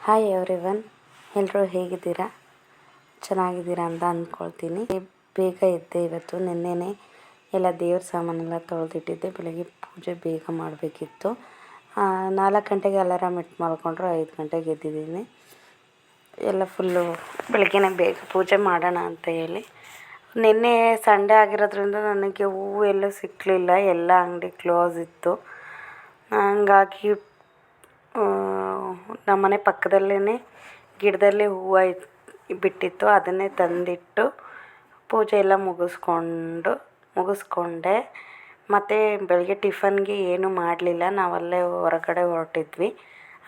Hi everyone, ಎಲ್ಲರೂ ಹೇಗಿದ್ದೀರಾ? ಚೆನ್ನಾಗಿದ್ದೀರಾ ಅಂತ ಅಂದ್ಕೊಳ್ತೀನಿ. ಬೇಗ ಎದ್ದೆ ಇವತ್ತು. ನಿನ್ನೆನೇ ಎಲ್ಲ ದೇವ್ರ ಸಾಮಾನೆಲ್ಲ ತೊಳೆದಿಟ್ಟಿದ್ದೆ. ಬೆಳಗ್ಗೆ ಪೂಜೆ ಬೇಗ ಮಾಡಬೇಕಿತ್ತು. 4 ಗಂಟೆಗೆ ಅಲಾರಾಮ್ ಇಟ್ಟು ಮಲ್ಕೊಂಡ್ರೆ 5 ಗಂಟೆಗೆ ಎದ್ದಿದ್ದೀನಿ. ಎಲ್ಲ ಫುಲ್ಲು ಬೆಳಗ್ಗೆನೇ ಬೇಗ ಪೂಜೆ ಮಾಡೋಣ ಅಂತ ಹೇಳಿ. ನಿನ್ನೆ ಸಂಡೇ ಆಗಿರೋದ್ರಿಂದ ನನಗೆ ಹೂವು ಎಲ್ಲೂ ಸಿಕ್ಕಲಿಲ್ಲ, ಎಲ್ಲ ಅಂಗಡಿ ಕ್ಲೋಸ್ ಇತ್ತು. ಹಂಗಾಗಿ ನಮ್ಮನೆ ಪಕ್ಕದಲ್ಲೇ ಗಿಡದಲ್ಲಿ ಹೂವು ಬಿಟ್ಟಿತ್ತು, ಅದನ್ನೇ ತಂದಿಟ್ಟು ಪೂಜೆ ಎಲ್ಲ ಮುಗಿಸ್ಕೊಂಡೆ. ಮತ್ತು ಬೆಳಗ್ಗೆ ಟಿಫನ್ಗೆ ಏನೂ ಮಾಡಲಿಲ್ಲ. ನಾವಲ್ಲೇ ಹೊರಗಡೆ ಹೊರಟಿದ್ವಿ.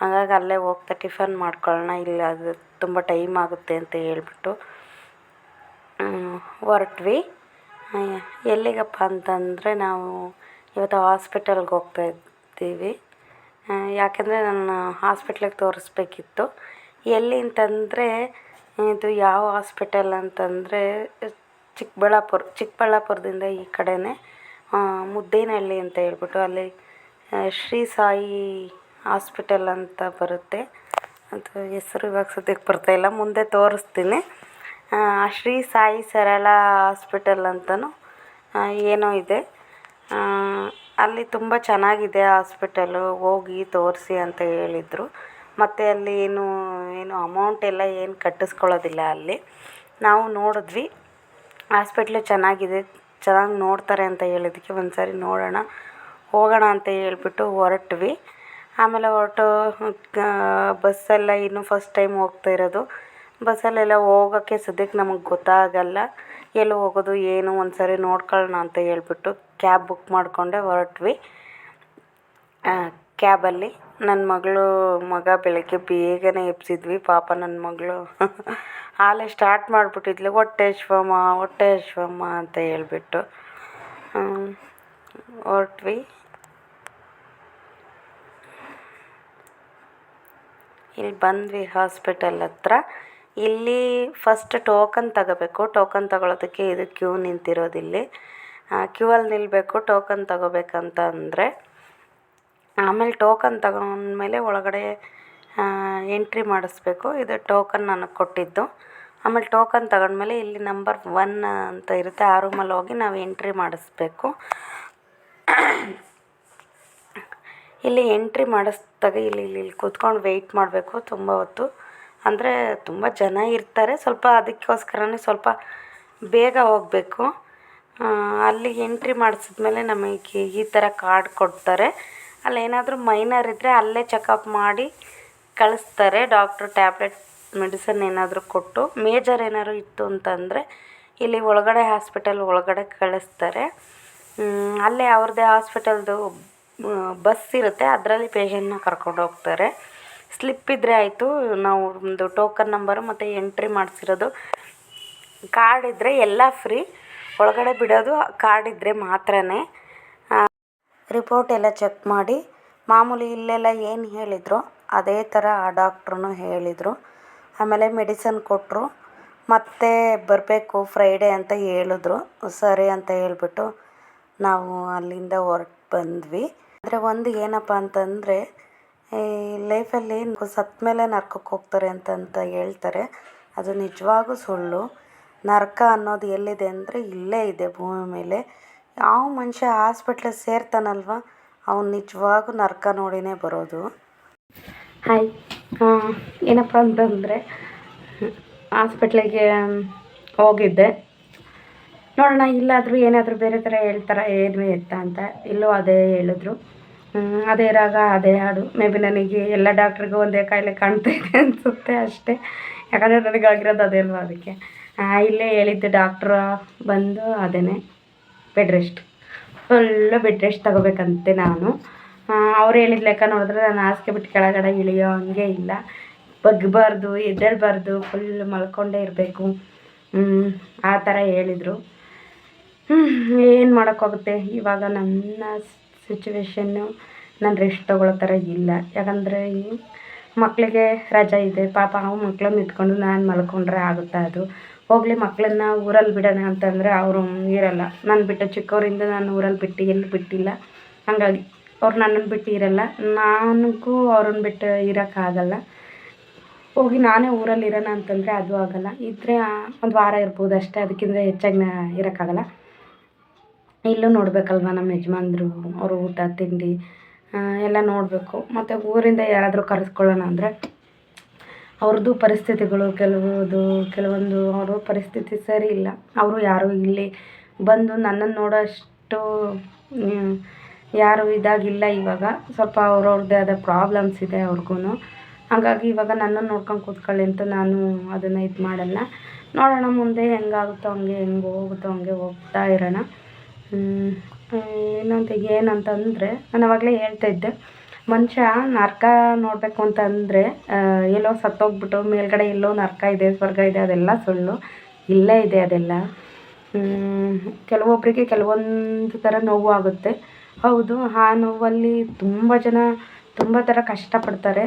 ಹಾಗಾಗಿ ಅಲ್ಲೇ ಹೋಗ್ತಾ ಟಿಫನ್ ಮಾಡ್ಕೊಳ್ಳೋಣ, ಇಲ್ಲ ಅದು ತುಂಬ ಟೈಮ್ ಆಗುತ್ತೆ ಅಂತ ಹೇಳ್ಬಿಟ್ಟು ಹೊರಟ್ವಿ. ಎಲ್ಲಿಗಪ್ಪ ಅಂತಂದರೆ ನಾವು ಇವತ್ತು ಹಾಸ್ಪಿಟಲ್ಗೆ ಹೋಗ್ತಾ ಇದ್ದೀವಿ. ಯಾಕೆಂದರೆ ನಾನು ಹಾಸ್ಪಿಟ್ಲಿಗೆ ತೋರಿಸ್ಬೇಕಿತ್ತು. ಎಲ್ಲಿ ಅಂತಂದರೆ ಇದು ಯಾವ ಹಾಸ್ಪಿಟಲ್ ಅಂತಂದರೆ ಚಿಕ್ಕಬಳ್ಳಾಪುರದಿಂದ ಈ ಕಡೆನೇ ಮುದ್ದೇನಹಳ್ಳಿ ಅಂತ ಹೇಳ್ಬಿಟ್ಟು ಅಲ್ಲಿ ಶ್ರೀ ಸಾಯಿ ಹಾಸ್ಪಿಟಲ್ ಅಂತ ಬರುತ್ತೆ. ಅದು ಹೆಸರು ಇವಾಗ ಸದ್ಯಕ್ಕೆ ಬರ್ತಾಯಿಲ್ಲ, ಮುಂದೆ ತೋರಿಸ್ತೀನಿ. ಶ್ರೀ ಸಾಯಿ ಸರಳ ಹಾಸ್ಪಿಟಲ್ ಅಂತಲೂ ಏನೋ ಇದೆ. ಅಲ್ಲಿ ತುಂಬ ಚೆನ್ನಾಗಿದೆ ಹಾಸ್ಪಿಟಲು, ಹೋಗಿ ತೋರಿಸಿ ಅಂತ ಹೇಳಿದರು. ಮತ್ತು ಅಲ್ಲಿ ಏನು ಅಮೌಂಟ್ ಎಲ್ಲ ಏನು ಕಟ್ಟಿಸ್ಕೊಳ್ಳೋದಿಲ್ಲ. ಅಲ್ಲಿ ನಾವು ನೋಡಿದ್ವಿ, ಹಾಸ್ಪಿಟ್ಲು ಚೆನ್ನಾಗಿದೆ, ಚೆನ್ನಾಗಿ ನೋಡ್ತಾರೆ ಅಂತ ಹೇಳಿದ್ದಕ್ಕೆ ಒಂದು ಸಾರಿ ಹೋಗೋಣ ಅಂತ ಹೇಳ್ಬಿಟ್ಟು ಹೊರಟ್ವಿ. ಆಮೇಲೆ ಹೊರಟು ಬಸ್ಸೆಲ್ಲ ಇನ್ನೂ ಫಸ್ಟ್ ಟೈಮ್ ಹೋಗ್ತಾ ಇರೋದು. ಬಸ್ಸಲ್ಲೆಲ್ಲ ಹೋಗೋಕ್ಕೆ ಸದ್ಯಕ್ಕೆ ನಮಗೆ ಗೊತ್ತಾಗಲ್ಲ, ಎಲ್ಲಿ ಹೋಗೋದು ಏನು ಒಂದು ಸಾರಿ ನೋಡ್ಕೊಳ್ಳೋಣ ಅಂತ ಹೇಳ್ಬಿಟ್ಟು ಕ್ಯಾಬ್ ಬುಕ್ ಮಾಡಿಕೊಂಡೆ ಹೊರಟ್ವಿ. ಕ್ಯಾಬಲ್ಲಿ ನನ್ನ ಮಗ ಬೆಳಗ್ಗೆ ಬೇಗನೆ ಎಬ್ಸಿದ್ವಿ. ಪಾಪ ನನ್ನ ಮಗಳು ಆಲೇ ಸ್ಟಾರ್ಟ್ ಮಾಡಿಬಿಟ್ಟಿದ್ಲು, ಹೊಟ್ಟೆ ಹಶ್ವಮ್ಮ ಅಂತ ಹೇಳ್ಬಿಟ್ಟು ಹೊರಟ್ವಿ. ಇಲ್ಲಿ ಬಂದ್ವಿ ಹಾಸ್ಪಿಟಲ್ ಹತ್ರ. ಇಲ್ಲಿ ಫಸ್ಟ್ ಟೋಕನ್ ತಗೋಬೇಕು. ಟೋಕನ್ ತಗೊಳ್ಳೋದಕ್ಕೆ ಇದು ಕ್ಯೂ ನಿಂತಿರೋದಿಲ್ಲಿ. ಕ್ಯೂ ಅಲ್ಲಿ ನಿಲ್ಲಬೇಕು ಟೋಕನ್ ತಗೋಬೇಕಂತ ಅಂದರೆ. ಆಮೇಲೆ ಟೋಕನ್ ತಗೊಂಡ್ಮೇಲೆ ಒಳಗಡೆ ಎಂಟ್ರಿ ಮಾಡಿಸ್ಬೇಕು. ಇದು ಟೋಕನ್ ನನಗೆ ಕೊಟ್ಟಿದ್ದು. ಆಮೇಲೆ ಟೋಕನ್ ತಗೊಂಡ್ಮೇಲೆ ಇಲ್ಲಿ ನಂಬರ್ 1 ಅಂತ ಇರುತ್ತೆ, ಆ ರೂಮಲ್ಲಿ ಹೋಗಿ ನಾವು ಎಂಟ್ರಿ ಮಾಡಿಸ್ಬೇಕು. ಇಲ್ಲಿ ಎಂಟ್ರಿ ಮಾಡಿಸ್ದಾಗ ಇಲ್ಲಿ ಕೂತ್ಕೊಂಡು ವೆಯ್ಟ್ ಮಾಡಬೇಕು ತುಂಬ ಹೊತ್ತು. ಅಂದರೆ ತುಂಬ ಜನ ಇರ್ತಾರೆ, ಸ್ವಲ್ಪ ಅದಕ್ಕೋಸ್ಕರನೇ ಸ್ವಲ್ಪ ಬೇಗ ಹೋಗಬೇಕು. ಅಲ್ಲಿ ಎಂಟ್ರಿ ಮಾಡಿಸಿದ್ಮೇಲೆ ನಮಗೆ ಈ ಥರ ಕಾರ್ಡ್ ಕೊಡ್ತಾರೆ. ಅಲ್ಲೇನಾದರೂ ಮೈನರ್ ಇದ್ದರೆ ಅಲ್ಲೇ ಚೆಕಪ್ ಮಾಡಿ ಕಳಿಸ್ತಾರೆ. ಡಾಕ್ಟ್ರು ಟ್ಯಾಬ್ಲೆಟ್ ಮೆಡಿಸನ್ ಏನಾದರೂ ಕೊಟ್ಟು, ಮೇಜರ್ ಏನಾದ್ರು ಇತ್ತು ಅಂತಂದರೆ ಇಲ್ಲಿ ಒಳಗಡೆ ಹಾಸ್ಪಿಟಲ್ ಒಳಗಡೆ ಕಳಿಸ್ತಾರೆ. ಅಲ್ಲೇ ಅವ್ರದ್ದೇ ಹಾಸ್ಪಿಟಲ್ದು ಬಸ್ ಇರುತ್ತೆ, ಅದರಲ್ಲಿ ಪೇಷಂಟ್ನ ಕರ್ಕೊಂಡು ಹೋಗ್ತಾರೆ. ಸ್ಲಿಪ್ ಇದ್ದರೆ ಆಯಿತು, ನಾವು ಒಂದು ಟೋಕನ್ ನಂಬರು ಮತ್ತು ಎಂಟ್ರಿ ಮಾಡಿಸಿರೋದು ಕಾರ್ಡ್ ಇದ್ದರೆ ಎಲ್ಲ ಫ್ರೀ. ಒಳಗಡೆ ಬಿಡೋದು ಕಾರ್ಡ್ ಇದ್ದರೆ ಮಾತ್ರನೇ. ರಿಪೋರ್ಟ್ ಎಲ್ಲ ಚೆಕ್ ಮಾಡಿ ಮಾಮೂಲಿ ಇಲ್ಲೆಲ್ಲ ಏನು ಹೇಳಿದ್ರು ಅದೇ ಥರ ಆ ಡಾಕ್ಟ್ರೂ ಹೇಳಿದರು. ಆಮೇಲೆ ಮೆಡಿಸನ್ ಕೊಟ್ಟರು, ಮತ್ತೆ ಬರಬೇಕು ಫ್ರೈಡೇ ಅಂತ ಹೇಳಿದ್ರು. ಸರಿ ಅಂತ ಹೇಳ್ಬಿಟ್ಟು ನಾವು ಅಲ್ಲಿಂದ ಹೊರಟು ಬಂದ್ವಿ. ಆದರೆ ಒಂದು ಏನಪ್ಪ ಅಂತಂದರೆ, ಈ ಲೈಫಲ್ಲಿ ಸತ್ತ ಮೇಲೆ ನರ್ಕಕ್ಕೆ ಹೋಗ್ತಾರೆ ಅಂತ ಹೇಳ್ತಾರೆ. ಅದು ನಿಜವಾಗೂ ಸುಳ್ಳು. ನರಕ ಅನ್ನೋದು ಎಲ್ಲಿದೆ ಅಂದರೆ ಇಲ್ಲೇ ಇದೆ ಭೂಮಿ ಮೇಲೆ. ಯಾವ ಮನುಷ್ಯ ಹಾಸ್ಪಿಟ್ಲಿಗೆ ಸೇರ್ತಾನಲ್ವ, ಅವ್ನು ನಿಜವಾಗೂ ನರಕ ನೋಡಿನೇ ಬರೋದು. ಹಾಯ್, ಏನಪ್ಪ ಅಂತಂದರೆ ಹಾಸ್ಪಿಟ್ಲಿಗೆ ಹೋಗಿದ್ದೆ. ನೋಡೋಣ ಇಲ್ಲಾದರೂ ಏನಾದರೂ ಬೇರೆ ಥರ ಹೇಳ್ತಾರೆ ಏನು ಎತ್ತ ಅಂತ. ಇಲ್ಲೂ ಅದೇ ಹೇಳಿದ್ರು, ಅದೇ ರಾಗ ಅದೇ ಹಾಡು. ಮೇ ಬಿ ನನಗೆ ಎಲ್ಲ ಡಾಕ್ಟ್ರಿಗೂ ಒಂದೇ ಕಾಯಿಲೆ ಕಾಣ್ತಾ ಇದೆ ಅನಿಸುತ್ತೆ ಅಷ್ಟೇ. ಯಾಕಂದರೆ ನನಗಾಗಿರೋದು ಅದೇ ಅಲ್ವಾ, ಅದಕ್ಕೆ ಇಲ್ಲೇ ಹೇಳಿದ್ದೆ ಡಾಕ್ಟ್ರು ಬಂದು ಅದೇ bed rest, full bed rest ತಗೋಬೇಕಂತೆ. ನಾನು ಅವ್ರು ಹೇಳಿದ ಲೆಕ್ಕ ನೋಡಿದ್ರೆ ನಾನು ಹಾಸಿಗೆ ಬಿಟ್ಟು ಕೆಳಗಡೆ ಇಳಿಯೋ ಹಂಗೆ ಇಲ್ಲ. ಬಗ್ಗಬಾರ್ದು, ಎದ್ದೇಳಬಾರ್ದು, ಫುಲ್ ಮಲ್ಕೊಂಡೇ ಇರಬೇಕು, ಆ ಥರ ಹೇಳಿದರು. ಏನು ಮಾಡೋಕ್ಕಾಗುತ್ತೆ ಇವಾಗ ನನ್ನ ಸಿಚುವೇಶನ್ನು. ನಾನು ರೆಸ್ಟ್ ತೊಗೊಳ್ಳೋ ಥರ ಇಲ್ಲ. ಯಾಕಂದರೆ ಮಕ್ಕಳಿಗೆ ರಜೆ ಇದೆ, ಪಾಪ ಅವು ಮಕ್ಕಳನ್ನ ಇಟ್ಕೊಂಡು ನಾನು ಮಲ್ಕೊಂಡ್ರೆ ಆಗುತ್ತಾ? ಅದು ಹೋಗಲಿ, ಮಕ್ಕಳನ್ನ ಊರಲ್ಲಿ ಬಿಡೋಣ ಅಂತಂದರೆ ಅವರು ಇರಲ್ಲ. ನಾನು ಬಿಟ್ಟು ಚಿಕ್ಕವರಿಂದ ನಾನು ಊರಲ್ಲಿ ಬಿಟ್ಟು ಎಲ್ಲೂ ಬಿಟ್ಟಿಲ್ಲ. ಹಾಗಾಗಿ ಅವ್ರು ನನ್ನನ್ನು ಬಿಟ್ಟು ಇರಲ್ಲ, ನನಗೂ ಅವ್ರನ್ನ ಬಿಟ್ಟು ಇರೋಕ್ಕಾಗಲ್ಲ. ಹೋಗಿ ನಾನೇ ಊರಲ್ಲಿ ಇರೋಣ ಅಂತಂದರೆ ಅದು ಆಗೋಲ್ಲ. ಇದ್ದರೆ ಒಂದು ವಾರ ಇರ್ಬೋದು ಅಷ್ಟೇ, ಅದಕ್ಕಿಂತ ಹೆಚ್ಚಾಗಿ ಇರೋಕ್ಕಾಗಲ್ಲ. ಇಲ್ಲೂ ನೋಡಬೇಕಲ್ವ ನಮ್ಮ ಯಜಮಾನ್ರು, ಅವ್ರ ಊಟ ತಿಂಡಿ ಎಲ್ಲ ನೋಡಬೇಕು. ಮತ್ತು ಊರಿಂದ ಯಾರಾದರೂ ಕರೆಸ್ಕೊಳ್ಳೋಣ ಅಂದರೆ ಅವ್ರದ್ದು ಪರಿಸ್ಥಿತಿಗಳು ಕೆಲವೊಂದು ಅವ್ರ ಪರಿಸ್ಥಿತಿ ಸರಿ ಇಲ್ಲ. ಅವರು ಯಾರೂ ಇಲ್ಲಿ ಬಂದು ನನ್ನನ್ನು ನೋಡೋಷ್ಟು ಯಾರೂ ಇದಾಗಿಲ್ಲ. ಇವಾಗ ಸ್ವಲ್ಪ ಅವ್ರವ್ರದ್ದೇ ಆದ ಪ್ರಾಬ್ಲಮ್ಸ್ ಇದೆ ಅವ್ರಿಗೂ. ಹಾಗಾಗಿ ಇವಾಗ ನನ್ನನ್ನು ನೋಡ್ಕೊಂಡು ಕೂತ್ಕೊಳ್ಳಿ ಅಂತ ನಾನು ಅದನ್ನು ಇದು ಮಾಡಲ್ಲ. ನೋಡೋಣ ಮುಂದೆ ಹೆಂಗಾಗುತ್ತೋ ಹಂಗೆ, ಹೆಂಗೆ ಹೋಗುತ್ತೋ ಹಂಗೆ ಹೋಗ್ತಾ ಇರೋಣ. ಇನ್ನೊಂದು ಏನಂತಂದರೆ, ನಾನು ಆವಾಗಲೇ ಹೇಳ್ತಾ ಇದ್ದೆ, ಮನುಷ್ಯ ನರಕ ನೋಡಬೇಕು ಅಂತಂದರೆ ಎಲ್ಲೋ ಸತ್ತೋಗ್ಬಿಟ್ಟು ಮೇಲ್ಗಡೆ ಎಲ್ಲೋ ನರಕ ಇದೆ, ಸ್ವರ್ಗ ಇದೆ, ಅದೆಲ್ಲ ಸುಳ್ಳು. ಇಲ್ಲೇ ಇದೆ ಅದೆಲ್ಲ. ಕೆಲವೊಬ್ಬರಿಗೆ ಕೆಲವೊಂದು ಥರ ನೋವು ಆಗುತ್ತೆ. ಹೌದು, ಆ ನೋವಲ್ಲಿ ತುಂಬ ಥರ ಕಷ್ಟಪಡ್ತಾರೆ.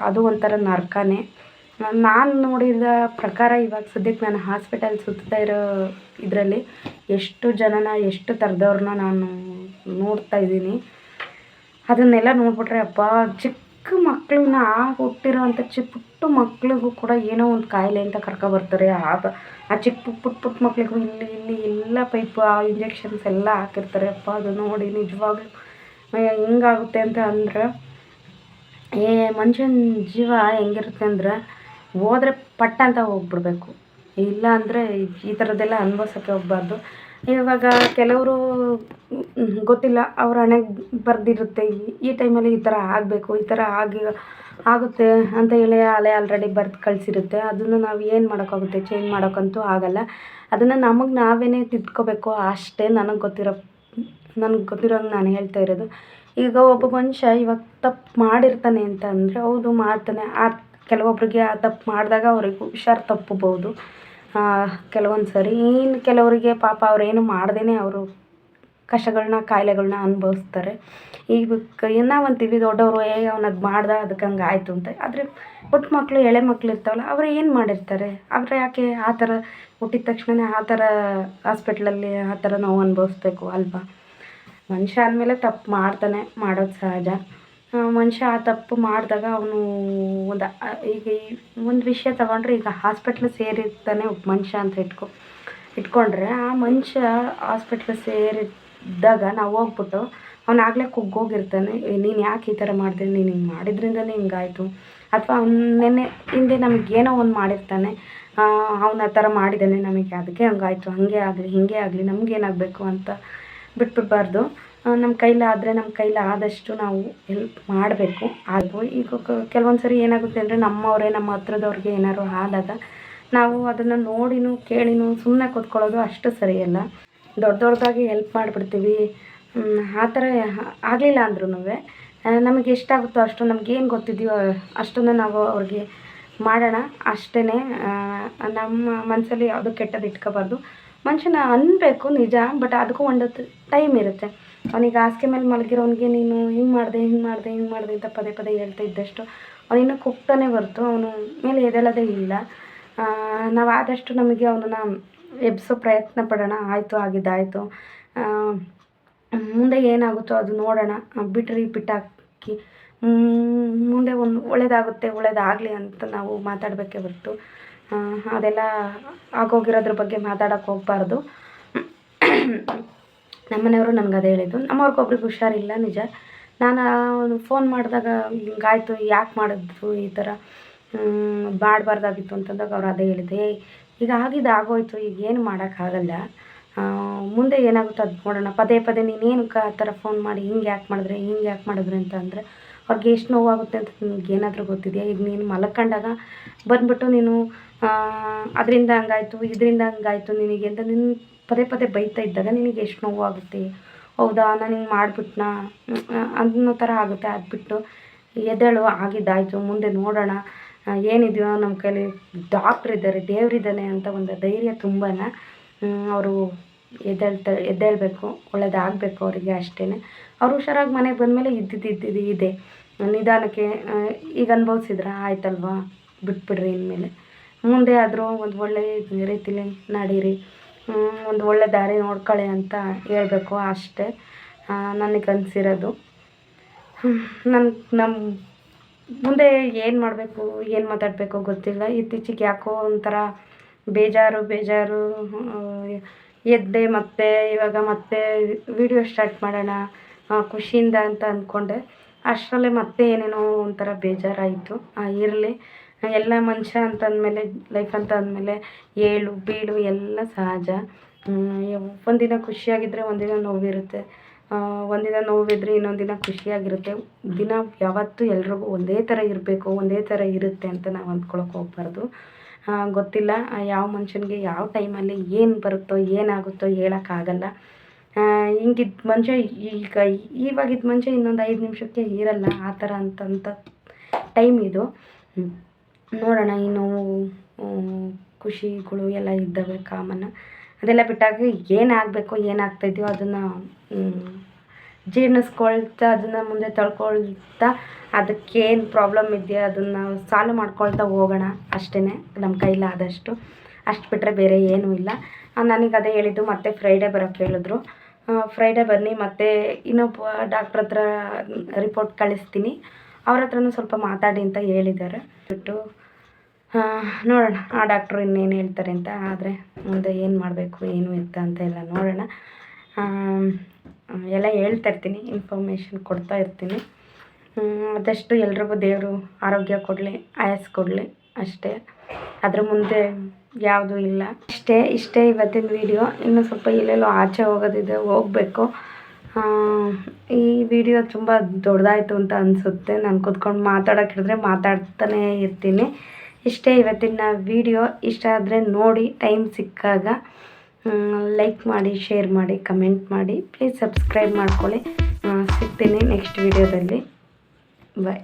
ಅದು ಒಂಥರ ನರಕನೇ. ನಾನು ನೋಡಿದ ಪ್ರಕಾರ ಇವಾಗ ಸದ್ಯಕ್ಕೆ ನಾನು ಹಾಸ್ಪಿಟಲ್ ಸುತ್ತಾ ಇರೋ ಇದರಲ್ಲಿ ಎಷ್ಟು ಜನನ ಎಷ್ಟು ಥರದವ್ರನ್ನ ನಾನು ನೋಡ್ತಾ ಇದ್ದೀನಿ. ಅದನ್ನೆಲ್ಲ ನೋಡ್ಬಿಟ್ರೆ ಅಪ್ಪ, ಚಿಕ್ಕ ಮಕ್ಕಳನ್ನ ಹುಟ್ಟಿರೋವಂಥ ಪುಟ್ಟ ಮಕ್ಳಿಗೂ ಕೂಡ ಏನೋ ಒಂದು ಕಾಯಿಲೆ ಅಂತ ಕರ್ಕೊಬರ್ತಾರೆ. ಆ ಚಿಕ್ಕ ಪುಟ್ಟ ಮಕ್ಳಿಗೂ ಇಲ್ಲಿ ಎಲ್ಲ ಪೈಪು, ಆ ಇಂಜೆಕ್ಷನ್ಸ್ ಎಲ್ಲ ಹಾಕಿರ್ತಾರೆ. ಅಪ್ಪ ಅದು ನೋಡಿ ನಿಜವಾಗ್ಲೂ ಹಿಂಗಾಗುತ್ತೆ ಅಂತ ಅಂದರೆ, ಮನುಷ್ಯನ ಜೀವ ಹೆಂಗಿರುತ್ತೆ ಅಂದರೆ ಹೋದ್ರೆ ಪಟ್ಟ ಅಂತ ಹೋಗ್ಬಿಡ್ಬೇಕು. ಇಲ್ಲ ಅಂದರೆ ಈ ಥರದ್ದೆಲ್ಲ ಅನುಭವಿಸೋಕ್ಕೆ ಹೋಗಬಾರ್ದು. ಇವಾಗ ಕೆಲವರು ಗೊತ್ತಿಲ್ಲ, ಅವ್ರ ಹಣೆಗೆ ಬರೆದಿರುತ್ತೆ ಈ ಟೈಮಲ್ಲಿ ಈ ಥರ ಆಗಬೇಕು, ಈ ಥರ ಆಗುತ್ತೆ ಅಂತ ಹೇಳಿ ಆಲ್ರೆಡಿ ಬರೆದು ಕಳಿಸಿರುತ್ತೆ. ಅದನ್ನು ನಾವು ಏನು ಮಾಡೋಕ್ಕಾಗುತ್ತೆ? ಚೇಂಜ್ ಮಾಡೋಕ್ಕಂತೂ ಆಗಲ್ಲ. ಅದನ್ನು ನಮಗೆ ನಾವೇ ತಿದ್ಕೋಬೇಕು ಅಷ್ಟೇ. ನನಗೆ ಗೊತ್ತಿರೋಂಗೆ ನಾನು ಹೇಳ್ತಾ ಇರೋದು. ಈಗ ಒಬ್ಬ ಮನುಷ್ಯ ಇವಾಗ ತಪ್ಪು ಮಾಡಿರ್ತಾನೆ ಅಂತ ಅಂದರೆ, ಹೌದು ಮಾಡ್ತಾನೆ. ಕೆಲವೊಬ್ಬರಿಗೆ ಆ ತಪ್ಪು ಮಾಡಿದಾಗ ಅವ್ರಿಗೆ ಹುಷಾರು ತಪ್ಪಬಹುದು ಕೆಲವೊಂದು ಸರಿ. ಇನ್ನು ಕೆಲವರಿಗೆ ಪಾಪ ಅವ್ರೇನು ಮಾಡ್ದೇ ಅವರು ಕಷ್ಟಗಳನ್ನ ಕಾಯಿಲೆಗಳನ್ನ ಅನುಭವಿಸ್ತಾರೆ. ಈಗ ನಾವಂತೀವಿ ದೊಡ್ಡವರು, ಅವ್ನು ಅದು ಮಾಡ್ದ ಅದಕ್ಕೆ ಹಂಗೆ ಆಯಿತು ಅಂತ. ಆದರೆ ಪುಟ್ಟ ಮಕ್ಕಳು, ಎಳೆ ಮಕ್ಳು ಇರ್ತಾವಲ್ಲ, ಅವರು ಏನು ಮಾಡಿರ್ತಾರೆ? ಅವ್ರು ಯಾಕೆ ಆ ಥರ ಹುಟ್ಟಿದ ತಕ್ಷಣವೇ ಆ ಥರ ಹಾಸ್ಪಿಟ್ಲಲ್ಲಿ ಆ ಥರ ನೋವು ಅನುಭವಿಸ್ಬೇಕು ಅಲ್ವಾ? ಮನುಷ್ಯ ಅಂದಮೇಲೆ ತಪ್ಪು ಮಾಡ್ತಾನೆ, ಮಾಡೋದು ಸಹಜ. ಮನುಷ್ಯ ಆ ತಪ್ಪು ಮಾಡಿದಾಗ ಅವನು ಈಗ ಒಂದು ವಿಷಯ ತಗೊಂಡ್ರೆ, ಈಗ ಹಾಸ್ಪಿಟ್ಲ್ ಸೇರಿರ್ತಾನೆ ಒಬ್ಬ ಮನುಷ್ಯ ಅಂತ ಇಟ್ಕೊಂಡ್ರೆ, ಆ ಮನುಷ್ಯ ಹಾಸ್ಪಿಟ್ಲ್ ಸೇರಿದ್ದಾಗ ನಾವು ಹೋಗ್ಬಿಟ್ಟು ಅವನಾಗಲೇ ಕುಗ್ಗೋಗಿರ್ತಾನೆ. ನೀನು ಯಾಕೆ ಈ ಥರ ಮಾಡಿದೆ? ನೀನು ಹಿಂಗೆ ಮಾಡಿದ್ರಿಂದನೇ ಹಿಂಗಾಯಿತು. ಅಥವಾ ನೆನ್ನೆ ಹಿಂದೆ ನಮಗೇನೋ ಒಂದು ಮಾಡಿರ್ತಾನೆ, ಅವನು ಆ ಥರ ಮಾಡಿದ್ದಾನೆ ನಮಗೆ, ಅದಕ್ಕೆ ಹಂಗಾಯಿತು, ಹಾಗೆ ಆಗಲಿ ಹೀಗೆ ಆಗಲಿ, ನಮಗೇನಾಗಬೇಕು ಅಂತ ಬಿಟ್ಬಿಡಬಾರ್ದು. ನಮ್ಮ ಕೈಲಾದರೆ ನಮ್ಮ ಕೈಲಾದಷ್ಟು ನಾವು ಹೆಲ್ಪ್ ಮಾಡಬೇಕು. ಅದು ಈಗ ಕೆಲವೊಂದು ಸರಿ ಏನಾಗುತ್ತೆ ಅಂದರೆ, ನಮ್ಮವರೇ ನಮ್ಮ ಹತ್ರದವ್ರಿಗೆ ಏನಾದ್ರು ಆದಾಗ ನಾವು ಅದನ್ನು ನೋಡಿನೂ ಕೇಳಿನೂ ಸುಮ್ಮನೆ ಕೂತ್ಕೊಳ್ಳೋದು ಅಷ್ಟು ಸರಿಯಲ್ಲ. ದೊಡ್ಡದಾಗಿ ಹೆಲ್ಪ್ ಮಾಡಿಬಿಡ್ತೀವಿ. ಆ ಥರ ಆಗಲಿಲ್ಲ ಅಂದ್ರೂ ನಮಗೆ ಎಷ್ಟಾಗುತ್ತೋ ಅಷ್ಟು, ನಮಗೇನು ಗೊತ್ತಿದೆಯೋ ಅಷ್ಟನ್ನು ನಾವು ಅವ್ರಿಗೆ ಮಾಡೋಣ ಅಷ್ಟೇ. ನಮ್ಮ ಮನಸ್ಸಲ್ಲಿ ಯಾವುದೂ ಕೆಟ್ಟದ್ದು ಇಟ್ಕೋಬಾರ್ದು. ಮನುಷ್ಯನ ಅನ್ನಬೇಕು ನಿಜ, ಬಟ್ ಅದಕ್ಕೂ ಒಂದು ಟೈಮ್ ಇರುತ್ತೆ. ಅವನಿಗೆ ಹಾಸಿಗೆ ಮೇಲೆ ಮಲಗಿರೋನಿಗೆ ನೀನು ಹಿಂಗೆ ಮಾಡಿದೆ ಅಂತ ಪದೇ ಹೇಳ್ತಾ ಇದ್ದಷ್ಟು ಅವನಿನ್ನೂ ಕುಗ್ತಾನೆ ಹೊರ್ತು ಅವನು ಮೇಲೆ ಎದ್ದೇಳೋದೇ ಇಲ್ಲ. ನಾವು ಆದಷ್ಟು ನಮಗೆ ಅವನನ್ನು ಎಬ್ಬಿಸೋ ಪ್ರಯತ್ನ ಪಡೋಣ. ಆಯಿತು, ಆಗಿದ್ದಾಯಿತು, ಮುಂದೆ ಏನಾಗುತ್ತೋ ಅದು ನೋಡೋಣ, ಬಿಟ್ಟಾಕಿ ಮುಂದೆ ಒಂದು ಒಳ್ಳೇದಾಗಲಿ ಅಂತ ನಾವು ಮಾತಾಡಬೇಕೇ ಹೊರತು ಅದೆಲ್ಲ ಆಗೋಗಿರೋದ್ರ ಬಗ್ಗೆ ಮಾತಾಡೋಕ್ಕೆ ಹೋಗಬಾರ್ದು. ನಮ್ಮನೆಯವರು ನನಗೆ ಅದೇ ಹೇಳಿದ್ದು. ನಮ್ಮವ್ರಿಗೊಬ್ರಿಗೆ ಹುಷಾರಿಲ್ಲ ನಿಜ. ನಾನು ಫೋನ್ ಮಾಡಿದಾಗ ಹಿಂಗಾಯ್ತು, ಯಾಕೆ ಮಾಡಿದ್ರು ಈ ಥರ, ಮಾಡಬಾರ್ದಾಗಿತ್ತು ಅಂತಂದಾಗ ಅವ್ರು ಅದೇ ಹೇಳಿದ್ದೆ, ಈಗ ಆಗೋಯ್ತು, ಈಗ ಏನು ಮಾಡೋಕ್ಕಾಗಲ್ಲ, ಮುಂದೆ ಏನಾಗುತ್ತೋ ಅದು ನೋಡೋಣ. ಪದೇ ನೀನೇನಕ್ಕೆ ಆ ಥರ ಫೋನ್ ಮಾಡಿ ಹಿಂಗೆ ಯಾಕೆ ಮಾಡಿದ್ರೆ ಅಂತ ಅಂದರೆ ಅವ್ರಿಗೆ ಎಷ್ಟು ನೋವಾಗುತ್ತೆ ಅಂತ ನಿಮ್ಗೆ ಏನಾದರೂ ಗೊತ್ತಿದೆಯಾ? ಈಗ ನೀನು ಮಲ್ಕೊಂಡಾಗ ಬಂದುಬಿಟ್ಟು ನೀನು ಅದರಿಂದ ಹಂಗಾಯಿತು, ಇದರಿಂದ ಹಂಗಾಯಿತು ನಿನಗೆ ಅಂತ ನೀನು ಪದೇ ಬೈತಾ ಇದ್ದಾಗ ನಿನಗೆ ಎಷ್ಟು ನೋವಾಗುತ್ತೆ? ಹೌದಾ, ನಾನು ಹಿಂಗೆ ಮಾಡಿಬಿಟ್ನಾ ಅನ್ನೋ ಥರ ಆಗುತ್ತೆ. ಅದು ಬಿಟ್ಟು ಎದ್ದೇಳು, ಆಗಿದ್ದಾಯಿತು, ಮುಂದೆ ನೋಡೋಣ, ಏನಿದೆಯೋ ನಮ್ಮ ಕೈಲಿ ಡಾಕ್ಟ್ರ್ ಇದ್ದಾರೆ, ದೇವರಿದ್ದಾನೆ ಅಂತ ಒಂದು ಧೈರ್ಯ ತುಂಬಾ. ಅವರು ಎದ್ದೇಳಬೇಕು, ಒಳ್ಳೇದಾಗಬೇಕು ಅವರಿಗೆ ಅಷ್ಟೇ. ಅವ್ರು ಹುಷಾರಾಗಿ ಮನೆಗೆ ಬಂದಮೇಲೆ ಇದೆ ನಿಧಾನಕ್ಕೆ. ಈಗ ಅನುಭವಿಸಿದ್ರ ಆಯ್ತಲ್ವಾ, ಬಿಟ್ಬಿಡ್ರಿ. ಇನ್ಮೇಲೆ ಮುಂದೆ ಆದರೂ ಒಂದು ಒಳ್ಳೆಯ ರೀತಿಲಿ ನಡೀರಿ, ಒಂದು ಒಳ್ಳೆ ದಾರಿ ನೋಡ್ಕೊಳ್ಳಿ ಅಂತ ಹೇಳಬೇಕು ಅಷ್ಟೇ. ನನಗೆ ಅನಿಸಿರೋದು. ನಮ್ಮ ಮುಂದೆ ಏನು ಮಾಡಬೇಕು ಏನು ಮಾತಾಡಬೇಕು ಗೊತ್ತಿಲ್ಲ. ಇತ್ತೀಚೆಗೆ ಯಾಕೋ ಒಂಥರ ಬೇಜಾರು ಎದ್ದೆ ಮತ್ತೆ ಇವಾಗ ಮತ್ತೆ ವಿಡಿಯೋ ಸ್ಟಾರ್ಟ್ ಮಾಡೋಣ ಖುಷಿಯಿಂದ ಅಂತ ಅಂದ್ಕೊಂಡೆ. ಅಷ್ಟರಲ್ಲೇ ಮತ್ತೆ ಏನೇನೋ ಒಂಥರ ಬೇಜಾರಾಯಿತು. ಇರಲಿ, ಎಲ್ಲ ಮನುಷ್ಯ ಅಂತಂದಮೇಲೆ, ಲೈಫ್ ಅಂತ ಅಂದಮೇಲೆ ಏಳು ಬೀಳು ಎಲ್ಲ ಸಹಜ. ಒಂದಿನ ಖುಷಿಯಾಗಿದ್ದರೆ ಒಂದಿನ ನೋವಿರುತ್ತೆ, ಒಂದಿನ ನೋವಿದ್ರೆ ಇನ್ನೊಂದು ದಿನ ಖುಷಿಯಾಗಿರುತ್ತೆ. ದಿನ ಯಾವತ್ತೂ ಎಲ್ರಿಗೂ ಒಂದೇ ಥರ ಇರಬೇಕು, ಒಂದೇ ಥರ ಇರುತ್ತೆ ಅಂತ ನಾವು ಅಂದ್ಕೊಳಕ್ಕೆ ಹೋಗ್ಬಾರ್ದು. ಗೊತ್ತಿಲ್ಲ ಯಾವ ಮನುಷ್ಯನಿಗೆ ಯಾವ ಟೈಮಲ್ಲಿ ಏನು ಬರುತ್ತೋ ಏನಾಗುತ್ತೋ ಹೇಳೋಕ್ಕಾಗಲ್ಲ. ಹಿಂಗಿದ್ದ ಮನುಷ್ಯ ಇವಾಗಿದ್ದ ಮನುಷ್ಯ ಇನ್ನೊಂದು 5 ನಿಮಿಷಕ್ಕೆ ಇರಲ್ಲ. ಆ ಥರ ಅಂತಂಥ ಟೈಮ್ ಇದು. ನೋಡೋಣ, ಈ ನೋವು ಖುಷಿಗಳು ಎಲ್ಲ ಇದ್ದಾವೆ ಕಾಮನ್. ಅದೆಲ್ಲ ಬಿಟ್ಟಾಗ ಏನಾಗಬೇಕು ಏನಾಗ್ತಾಯಿದೆಯೋ ಅದನ್ನು ಜೀರ್ಣಿಸ್ಕೊಳ್ತಾ, ಅದನ್ನು ಮುಂದೆ ತಳ್ಕೊಳ್ತಾ, ಅದಕ್ಕೇನು ಪ್ರಾಬ್ಲಮ್ ಇದೆಯೋ ಅದನ್ನು ಸಾಲ್ವ್ ಮಾಡ್ಕೊಳ್ತಾ ಹೋಗೋಣ ಅಷ್ಟೇ, ನಮ್ಮ ಕೈಲಾದಷ್ಟು. ಅಷ್ಟು ಬಿಟ್ಟರೆ ಬೇರೆ ಏನೂ ಇಲ್ಲ. ನನಗೆ ಅದೇ ಹೇಳಿದ್ದು, ಮತ್ತೆ ಫ್ರೈಡೇ ಬರೋಕ್ಕೆ ಹೇಳಿದ್ರು. ಫ್ರೈಡೇ ಬನ್ನಿ, ಮತ್ತು ಇನ್ನೊಬ್ಬ ಡಾಕ್ಟ್ರ್ ಹತ್ರ ರಿಪೋರ್ಟ್ ಕಳಿಸ್ತೀನಿ, ಅವ್ರ ಹತ್ರನೂ ಸ್ವಲ್ಪ ಮಾತಾಡಿ ಅಂತ ಹೇಳಿದ್ದಾರೆ. ಬಿಟ್ಟು ನೋಡೋಣ ಆ ಡಾಕ್ಟ್ರು ಇನ್ನೇನು ಹೇಳ್ತಾರೆ ಅಂತ. ಆದರೆ ಮುಂದೆ ಏನು ಮಾಡಬೇಕು ಏನು ಎತ್ತ ಅಂತ ಎಲ್ಲ ನೋಡೋಣ. ಎಲ್ಲ ಹೇಳ್ತಾ ಇರ್ತೀನಿ, ಇನ್ಫಾರ್ಮೇಷನ್ ಕೊಡ್ತಾ ಇರ್ತೀನಿ. ಆದಷ್ಟು ಎಲ್ರಿಗೂ ದೇವರು ಆರೋಗ್ಯ ಕೊಡಲಿ, ಆಯಸ್ಸು ಕೊಡಲಿ ಅಷ್ಟೇ. ಅದ್ರ ಮುಂದೆ ಯಾವುದೂ ಇಲ್ಲ. ಇಷ್ಟೇ ಇವತ್ತಿನ ವಿಡಿಯೋ. ಇನ್ನೂ ಸ್ವಲ್ಪ ಎಲ್ಲೆಲ್ಲೋ ಆಚೆ ಹೋಗೋದಿದೆ, ಹೋಗಬೇಕು. ಈ ವಿಡಿಯೋ ತುಂಬ ದೊಡ್ಡದಾಯಿತು ಅಂತ ಅನಿಸುತ್ತೆ. ನಾನು ಕೂತ್ಕೊಂಡು ಮಾತಾಡೋಕೆ ಹಿಡಿದ್ರೆ ಮಾತಾಡ್ತಾನೇ ಇರ್ತೀನಿ. ಇಷ್ಟೇ ಇವತ್ತಿನ ವಿಡಿಯೋ. ಇಷ್ಟ ಆದರೆ ನೋಡಿ, ಟೈಮ್ ಸಿಕ್ಕಾಗ ಲೈಕ್ ಮಾಡಿ, ಶೇರ್ ಮಾಡಿ, ಕಮೆಂಟ್ ಮಾಡಿ. ಪ್ಲೀಸ್ ಸಬ್ಸ್ಕ್ರೈಬ್ ಮಾಡ್ಕೊಳ್ಳಿ. ಸಿಗ್ತೀನಿ ನೆಕ್ಸ್ಟ್ ವಿಡಿಯೋದಲ್ಲಿ. ಬಾಯ್.